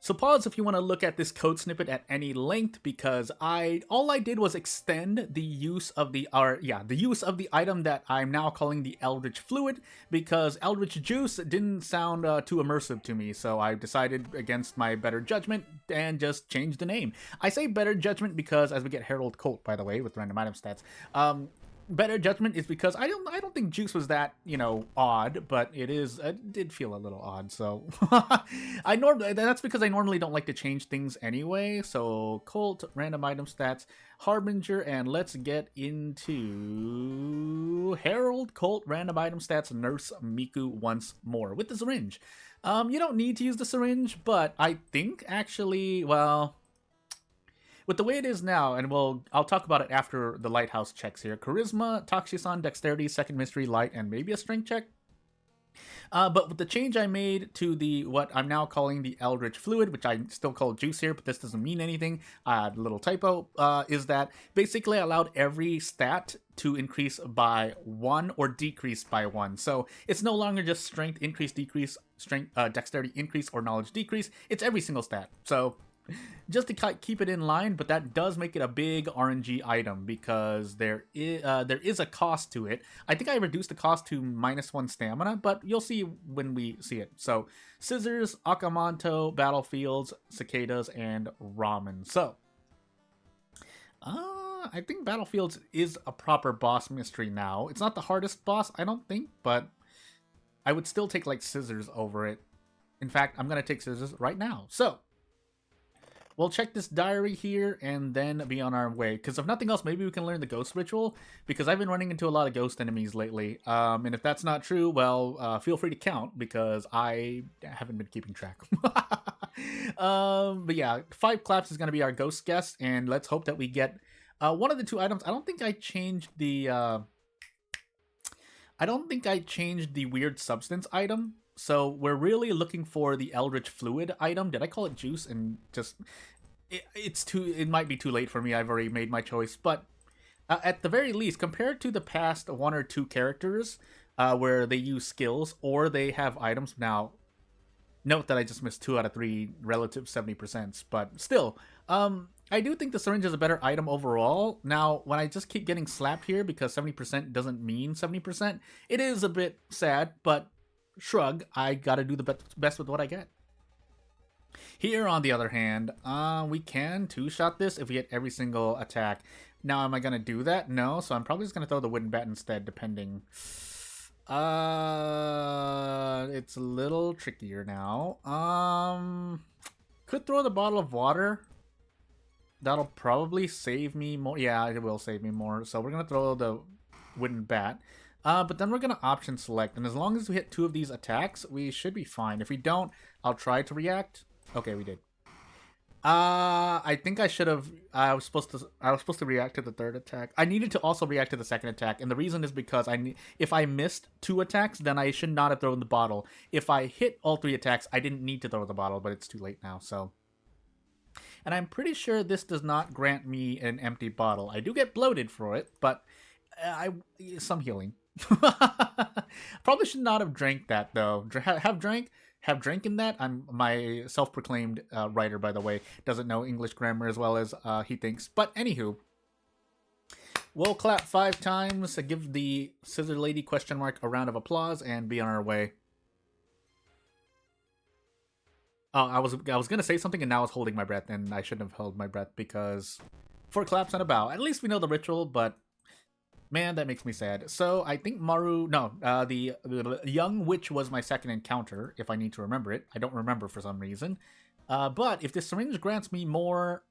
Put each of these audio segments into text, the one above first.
So pause if you want to look at this code snippet at any length, because all I did was extend the use of the use of the item that I'm now calling the Eldritch Fluid, because Eldritch Juice didn't sound too immersive to me, so I decided against my better judgment and just changed the name. I say better judgment because as we get Herald Colt, by the way, with random item stats, better judgment is because I don't think Juice was that, odd, but it did feel a little odd. So that's because I normally don't like to change things anyway. So Colt, random item stats, Harbinger, and let's get into Herald Colt, random item stats, Nurse Miku once more with the syringe. You don't need to use the syringe, but I think actually, well, with the way it is now, and I'll talk about it after the lighthouse checks here. Charisma, Takshisan, Dexterity, Second Mystery, Light, and maybe a Strength check. But with the change I made to what I'm now calling the Eldritch Fluid, which I still call Juice here, but this doesn't mean anything, little typo, is that basically I allowed every stat to increase by 1 or decrease by 1. So it's no longer just Strength increase, decrease, Strength, Dexterity increase, or Knowledge decrease. It's every single stat. So just to keep it in line, but that does make it a big RNG item because there is a cost to it. I think I reduced the cost to -1 stamina, but you'll see when we see it. So Scissors, Akamanto, Battlefields, Cicadas, and Ramen. So I think Battlefields is a proper boss mystery now. It's not the hardest boss, I don't think, but I would still take like Scissors over it. In fact, I'm going to take Scissors right now. So we'll check this diary here and then be on our way. Because if nothing else, maybe we can learn the ghost ritual. Because I've been running into a lot of ghost enemies lately. And if that's not true, well, feel free to count. Because I haven't been keeping track. But yeah, 5 claps is going to be our ghost guess. And let's hope that we get one of the 2 items. I don't think I changed the weird substance item. So we're really looking for the Eldritch Fluid item. Did I call it Juice? And just it might be too late for me. I've already made my choice. But at the very least, compared to the past 1 or 2 characters where they use skills or they have items. Now, note that I just missed 2 out of 3 relative 70%. But still, I do think the syringe is a better item overall. Now, when I just keep getting slapped here because 70% doesn't mean 70%, it is a bit sad, but shrug, I gotta do the best with what I get. Here, on the other hand, we can 2-shot this if we hit every single attack. Now, am I gonna do that? No, so I'm probably just gonna throw the wooden bat instead, depending. It's a little trickier now. Could throw the bottle of water. That'll probably save me more. Yeah, it will save me more. So we're gonna throw the wooden bat. But then we're going to option select, and as long as we hit 2 of these attacks, we should be fine. If we don't, I'll try to react. Okay, we did. I think I should have. I was supposed to react to the 3rd attack. I needed to also react to the 2nd attack, and the reason is because if I missed 2 attacks, then I should not have thrown the bottle. If I hit all 3 attacks, I didn't need to throw the bottle, but it's too late now. So, and I'm pretty sure this does not grant me an empty bottle. I do get bloated for it, but some healing. Probably should not have drank that though. Have drank in that. I'm my self-proclaimed writer, by the way, doesn't know English grammar as well as he thinks. But anywho, we'll clap 5 times to give the Scissor Lady a round of applause and be on our way. Oh, I was gonna say something and now I was holding my breath, and I shouldn't have held my breath because 4 claps and a bow. At least we know the ritual, but man, that makes me sad. So I think the young witch was my 2nd encounter, if I need to remember it. I don't remember for some reason. But if the syringe grants me more,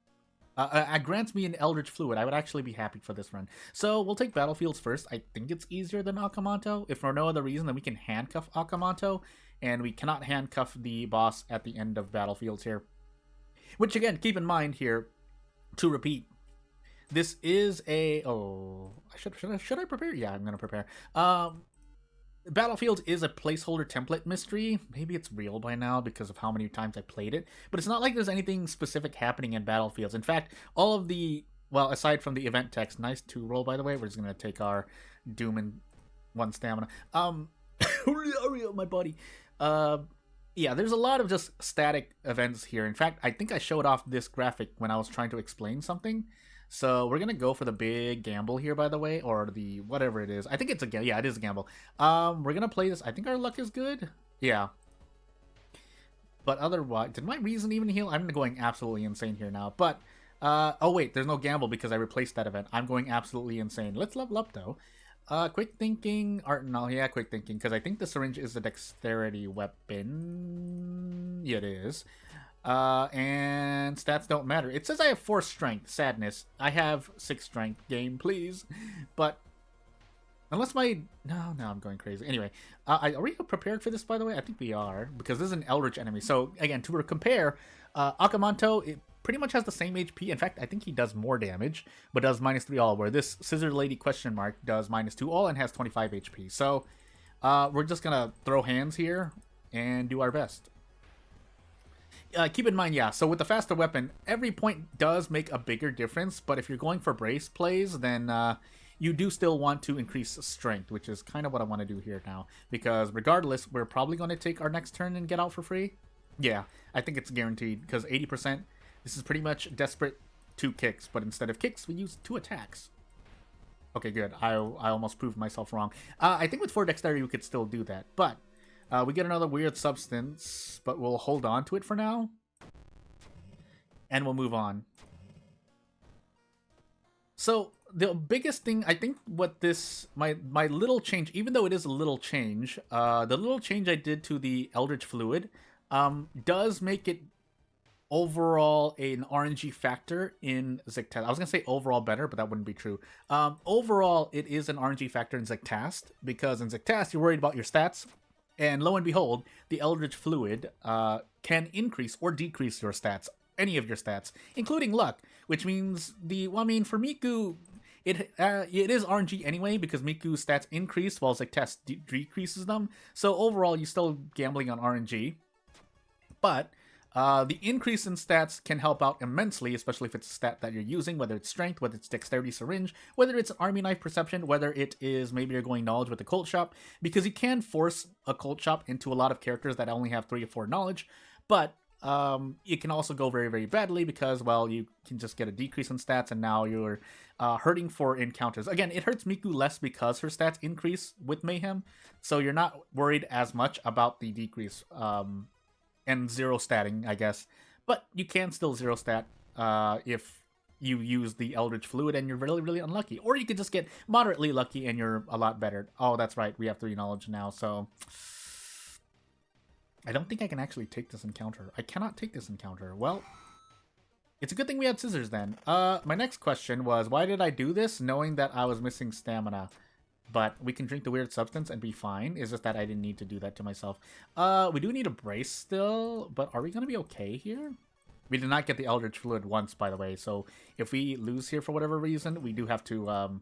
grants me an Eldritch Fluid, I would actually be happy for this run. So we'll take Battlefields first. I think it's easier than Akamanto. If for no other reason, then we can handcuff Akamanto, and we cannot handcuff the boss at the end of Battlefields here. Which again, keep in mind here, to repeat, this is a... Oh, should I prepare? Yeah, I'm going to prepare. Battlefield is a placeholder template mystery. Maybe it's real by now because of how many times I played it. But it's not like there's anything specific happening in Battlefields. In fact, all of the... Well, aside from the event text, nice 2 roll, by the way. We're just going to take our Doom and 1 stamina. My body. Yeah, there's a lot of just static events here. In fact, I think I showed off this graphic when I was trying to explain something. So we're gonna go for the big gamble here, by the way, or the whatever it is. I think it's a gamble. Yeah, it is a gamble. We're gonna play this. I think our luck is good. Yeah, but otherwise, did my reason even heal? I'm going absolutely insane here now. But oh wait, there's no gamble because I replaced that event. I'm going absolutely insane. Let's level up though. Quick thinking, art, no, yeah, quick thinking, because I think the syringe is a dexterity weapon. Yeah, it is. And stats don't matter. It says I have 4 strength. Sadness. I have 6 strength. Game, please. But unless my no, I'm going crazy. Anyway, are we prepared for this? By the way, I think we are because this is an Eldritch enemy. So again, to compare, Akamanto it pretty much has the same HP. In fact, I think he does more damage, but does -3 all. Where this Scissor Lady question mark does -2 all and has 25 HP. So we're just gonna throw hands here and do our best. Keep in mind, yeah, so with the faster weapon, every point does make a bigger difference, but if you're going for brace plays, then you do still want to increase strength, which is kind of what I want to do here now, because regardless, we're probably going to take our next turn and get out for free. Yeah, I think it's guaranteed, because 80%, this is pretty much desperate 2 kicks, but instead of kicks, we use 2 attacks. Okay, good. I almost proved myself wrong. I think with 4 dexterity, we could still do that, but we get another weird substance, but we'll hold on to it for now. And we'll move on. So, the biggest thing, I think what this, my little change, even though it is a little change, the little change I did to the Eldritch Fluid does make it overall an RNG factor in Zectast. I was going to say overall better, but that wouldn't be true. Overall, it is an RNG factor in Zectast, because in Zectast, you're worried about your stats. And lo and behold, the Eldritch Fluid can increase or decrease your stats, any of your stats, including luck, which means for Miku, it is RNG anyway because Miku's stats increase while Zectast decreases them. So overall, you're still gambling on RNG, but the increase in stats can help out immensely, especially if it's a stat that you're using, whether it's strength, whether it's dexterity syringe, whether it's army knife perception, whether it is maybe you're going knowledge with the cult shop, because you can force a cult shop into a lot of characters that only have 3 or 4 knowledge, but it can also go very, very badly because, well, you can just get a decrease in stats and now you're hurting for encounters. Again, it hurts Miku less because her stats increase with Mayhem, so you're not worried as much about the decrease. And 0 statting, I guess. But you can still 0 stat if you use the Eldritch Fluid and you're really, really unlucky. Or you could just get moderately lucky and you're a lot better. Oh, that's right. We have 3 knowledge now, so I don't think I can actually take this encounter. I cannot take this encounter. Well, it's a good thing we had scissors then. My next question was, why did I do this knowing that I was missing stamina? But we can drink the weird substance and be fine. It's just that I didn't need to do that to myself. We do need a brace still, but are we going to be okay here? We did not get the Eldritch Fluid once, by the way, so if we lose here for whatever reason, we do have to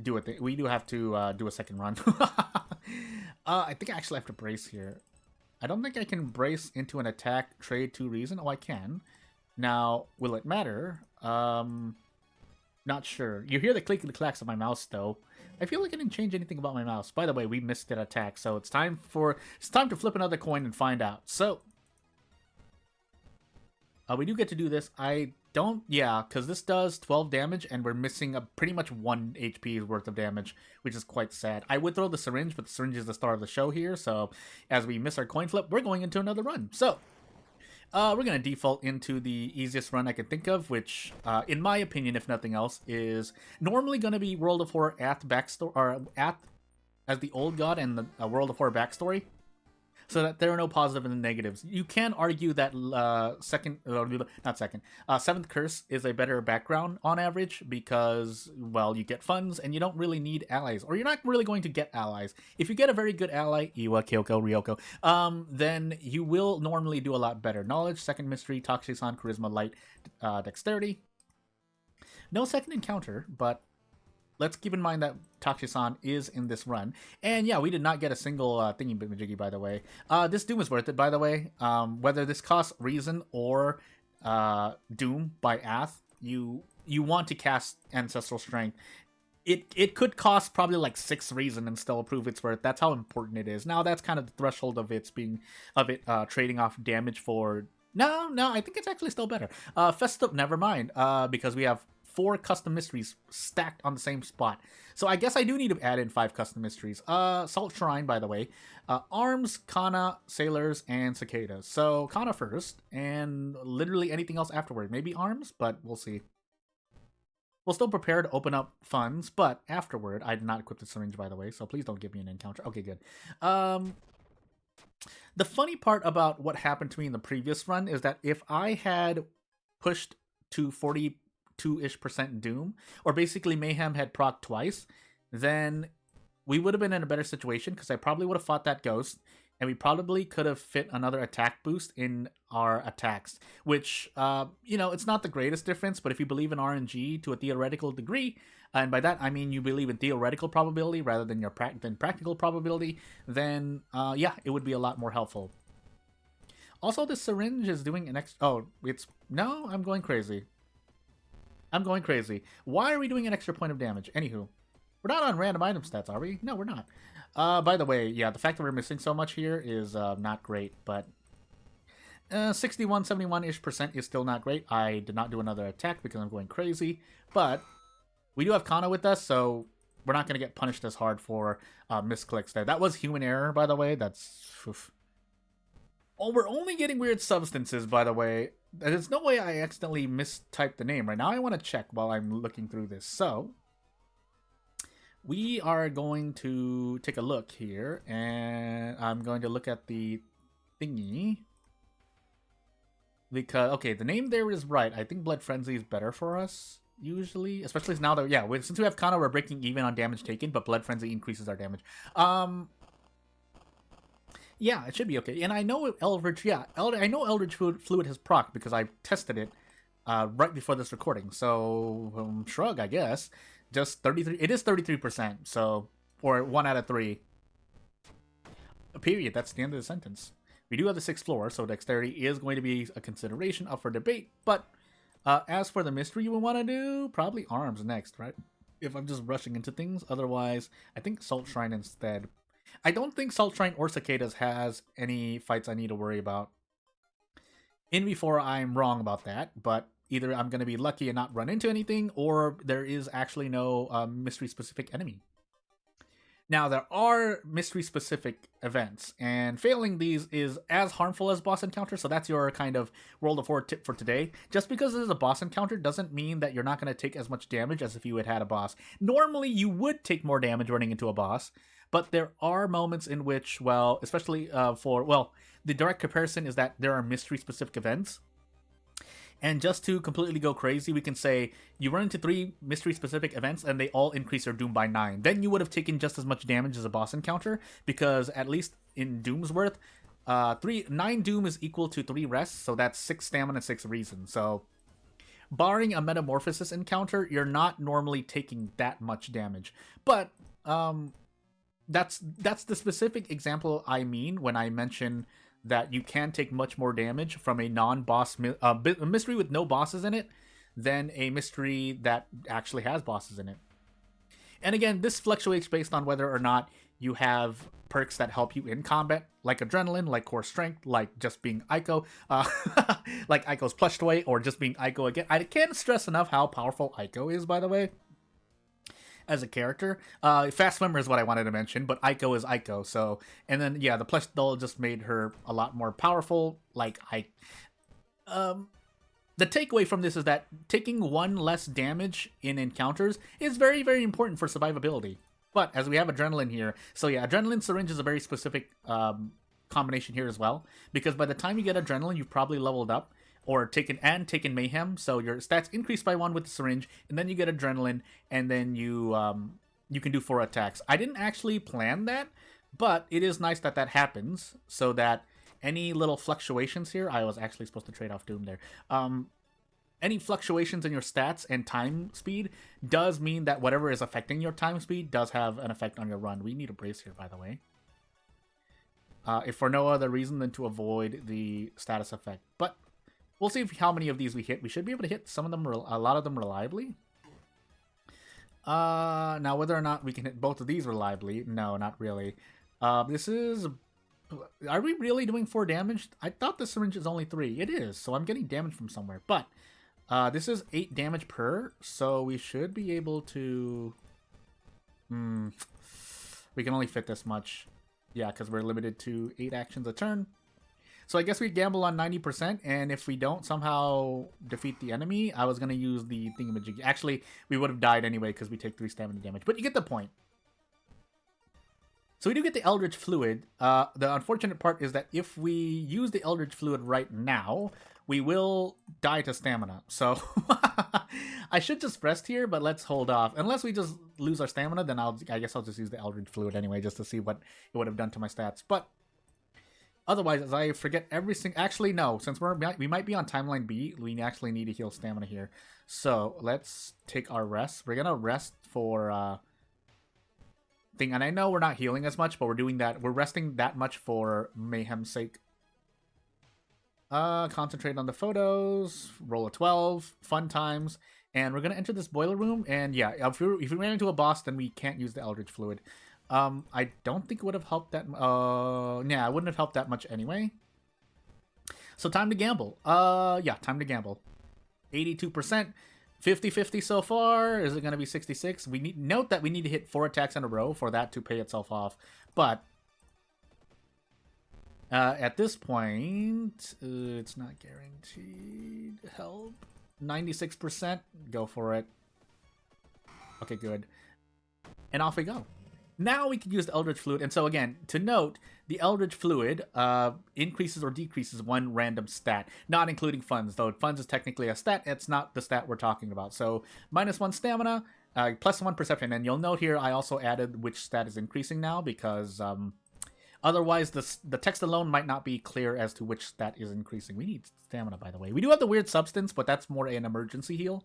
do it. We do have to do a second run. I think I actually have to brace here. I don't think I can brace into an attack, trade 2 reason. Oh, I can. Now, will it matter? Not sure. You hear the clicky clacks of my mouse, though. I feel like I didn't change anything about my mouse. By the way, we missed an attack, so it's time to flip another coin and find out. So, we do get to do this. Because this does 12 damage, and we're missing pretty much 1 HP worth of damage, which is quite sad. I would throw the syringe, but the syringe is the star of the show here, so as we miss our coin flip, we're going into another run. So, we're going to default into the easiest run I can think of, which, in my opinion, if nothing else, is normally going to be World of Horror Ath backstory, or Ath as the old god and the World of Horror backstory, so that there are no positive and negatives. You can argue that Seventh Curse is a better background on average because, well, you get funds and you don't really need allies, or you're not really going to get allies. If you get a very good ally, Iwa, Kyoko, Ryoko, then you will normally do a lot better. Knowledge, second mystery, Tachi-san, charisma, light, dexterity. No second encounter, but let's keep in mind that Tachi-san is in this run. And yeah, we did not get a single thingy-majiggy, by the way. This Doom is worth it, by the way. Whether this costs Reason or Doom by Ath, you want to cast Ancestral Strength. it could cost probably like 6 reason and still prove its worth. That's how important it is. Now that's kind of the threshold of its being trading off damage for. No, I think it's actually still better. Festive, never mind. Because we have 4 custom mysteries stacked on the same spot. So I guess I do need to add in 5 custom mysteries. Salt Shrine, by the way. Arms, Kana, Sailors, and Cicadas. So Kana first, and literally anything else afterward. Maybe Arms, but we'll see. We'll still prepare to open up funds, but afterward, I did not equip the syringe, by the way, so please don't give me an encounter. Okay, good. The funny part about what happened to me in the previous run is that if I had pushed to 42-ish% Doom, or basically Mayhem had proc twice, then we would have been in a better situation, because I probably would have fought that ghost, and we probably could have fit another attack boost in our attacks, which, it's not the greatest difference, but if you believe in RNG to a theoretical degree, and by that I mean you believe in theoretical probability rather than your practical probability, then, it would be a lot more helpful. Also, the syringe is doing an extra... Oh, No, I'm going crazy. Why are we doing an extra point of damage? Anywho. We're not on random item stats, are we? No, we're not. By the way, yeah, the fact that we're missing so much here is not great, but 61, 71-ish% is still not great. I did not do another attack because I'm going crazy, but we do have Kana with us, so we're not going to get punished as hard for misclicks there. That was human error, by the way. That's... Oof. Oh, we're only getting weird substances, by the way. There's no way I accidentally mistyped the name. Right now I want to check while I'm looking through this. So... we are going to take a look here, and I'm going to look at the thingy. Because, okay, the name there is right. I think Blood Frenzy is better for us, usually. Especially now that, since we have Kana, we're breaking even on damage taken, but Blood Frenzy increases our damage. Yeah, it should be okay. And I know Eldritch, I know Eldritch Fluid has proc because I tested it right before this recording. So, shrug, I guess. Just 33. It is 33%. So, or 1 out of 3. Period. That's the end of the sentence. We do have the 6th floor, so dexterity is going to be a consideration up for debate. But as for the mystery you would want to do, probably arms next, right? If I'm just rushing into things. Otherwise, I think Salt Shrine instead. I don't think Salt Shrine or Cicadas has any fights I need to worry about. In before I'm wrong about that, but either I'm going to be lucky and not run into anything, or there is actually no mystery-specific enemy. Now, there are mystery-specific events, and failing these is as harmful as boss encounter, so that's your kind of World of War tip for today. Just because it is a boss encounter doesn't mean that you're not going to take as much damage as if you had a boss. Normally, you would take more damage running into a boss, but there are moments in which, well, especially the direct comparison is that there are mystery-specific events. And just to completely go crazy, we can say you run into 3 mystery-specific events and they all increase your Doom by 9. Then you would have taken just as much damage as a boss encounter, because at least in Doom's worth, 9 Doom is equal to 3 rest, so that's 6 stamina, 6 reason. So, barring a Metamorphosis encounter, you're not normally taking that much damage. But, that's the specific example I mean when I mention that you can take much more damage from a non-boss mystery with no bosses in it than a mystery that actually has bosses in it. And again, this fluctuates based on whether or not you have perks that help you in combat, like Adrenaline, like Core Strength, like just being Ico, like Ico's plush toy, or just being Ico again. I can't stress enough how powerful Ico is, by the way, as a character. Fast Swimmer is what I wanted to mention, but Ico is Ico. So, and then the plush doll just made her a lot more powerful. The takeaway from this is that taking 1 less damage in encounters is very, very important for survivability. But as we have Adrenaline here, so Adrenaline Syringe is a very specific combination here as well, because by the time you get Adrenaline, you've probably leveled up or taken Mayhem, so your stats increase by 1 with the syringe, and then you get Adrenaline, and then you can do 4 attacks. I didn't actually plan that, but it is nice that happens, so that any little fluctuations here, I was actually supposed to trade off Doom there, any fluctuations in your stats and time speed does mean that whatever is affecting your time speed does have an effect on your run. We need a brace here, by the way. If for no other reason than to avoid the status effect. But we'll see how many of these we hit. We should be able to hit some of them, a lot of them reliably. Now whether or not we can hit both of these reliably, no, not really. This is... Are we really doing 4 damage? I thought the syringe is only 3. It is, so I'm getting damage from somewhere. But this is 8 damage per, so we should be able to... We can only fit this much. Yeah, because we're limited to 8 actions a turn. So I guess we gamble on 90%, and if we don't somehow defeat the enemy, I was going to use the thingamajig. Actually, we would have died anyway because we take 3 stamina damage. But you get the point. So we do get the Eldritch Fluid. The unfortunate part is that if we use the Eldritch Fluid right now, we will die to stamina. So I should just rest here, but let's hold off. Unless we just lose our stamina, then I guess I'll just use the Eldritch Fluid anyway, just to see what it would have done to my stats. But otherwise, as I forget everything... Actually, no. Since we might be on Timeline B, we actually need to heal stamina here. So let's take our rest. We're going to rest for... thing, and I know we're not healing as much, but we're doing that. We're resting that much for mayhem's sake. Concentrate on the photos. Roll a 12. Fun times. And we're gonna enter this boiler room. And yeah, if we ran into a boss, then we can't use the Eldritch Fluid. I don't think it would have helped that. Yeah, it wouldn't have helped that much anyway. So time to gamble. Yeah, time to gamble. 82%. 50-50 so far. Is it going to be 66? Note that we need to hit 4 attacks in a row for that to pay itself off. But at this point, it's not guaranteed help. 96%. Go for it. Okay, good. And off we go. Now we can use the Eldritch Fluid. And so again, to note, the Eldritch Fluid increases or decreases 1 random stat, not including funds, though funds is technically a stat. It's not the stat we're talking about. So -1 stamina, +1 perception. And you'll note here I also added which stat is increasing now because otherwise the text alone might not be clear as to which stat is increasing. We need stamina, by the way. We do have the weird substance, but that's more an emergency heal.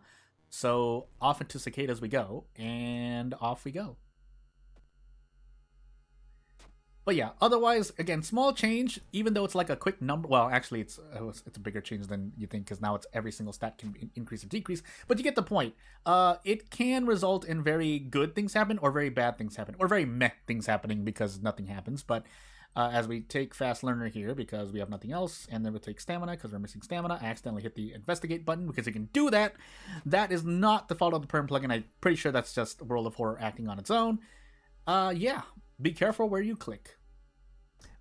So off into Cicadas we go, and off we go. But yeah, otherwise, again, small change, even though it's like a quick number. Well, actually, it's a bigger change than you think, because now it's every single stat can increase or decrease. But you get the point. It can result in very good things happen, or very bad things happen, or very meh things happening because nothing happens. But as we take Fast Learner here, because we have nothing else, and then we'll take Stamina, because we're missing Stamina. I accidentally hit the Investigate button, because it can do that. That is not the fault of the Perm plugin. I'm pretty sure that's just World of Horror acting on its own. Yeah. Be careful where you click.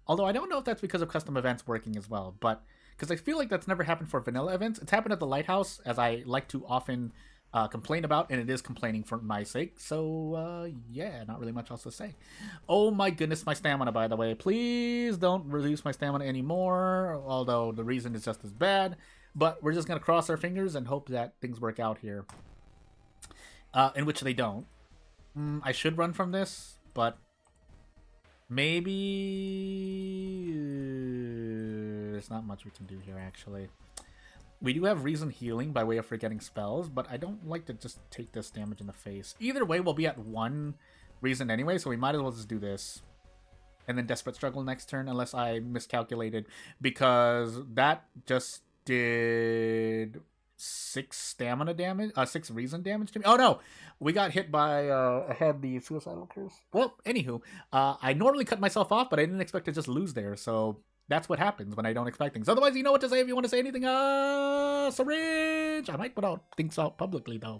Although I don't know if that's because of custom events working as well, but because I feel like that's never happened for vanilla events. It's happened at the Lighthouse, as I like to often complain about, and it is complaining for my sake. So, yeah, not really much else to say. Oh my goodness, my stamina, by the way. Please don't reduce my stamina anymore, although the reason is just as bad. But we're just going to cross our fingers and hope that things work out here. In which they don't. I should run from this, but maybe there's not much we can do here, actually. We do have Reason Healing by way of forgetting spells, but I don't like to just take this damage in the face. Either way, we'll be at 1 Reason anyway, so we might as well just do this. And then Desperate Struggle next turn, unless I miscalculated, because that just did 6 stamina damage, 6 reason damage to me. Oh no, we got hit by I had the Suicidal Curse. Well, anywho, I normally cut myself off, but I didn't expect to just lose there, so that's what happens when I don't expect things. Otherwise, you know what to say if you want to say anything. Syringe! I might put out things out publicly, though.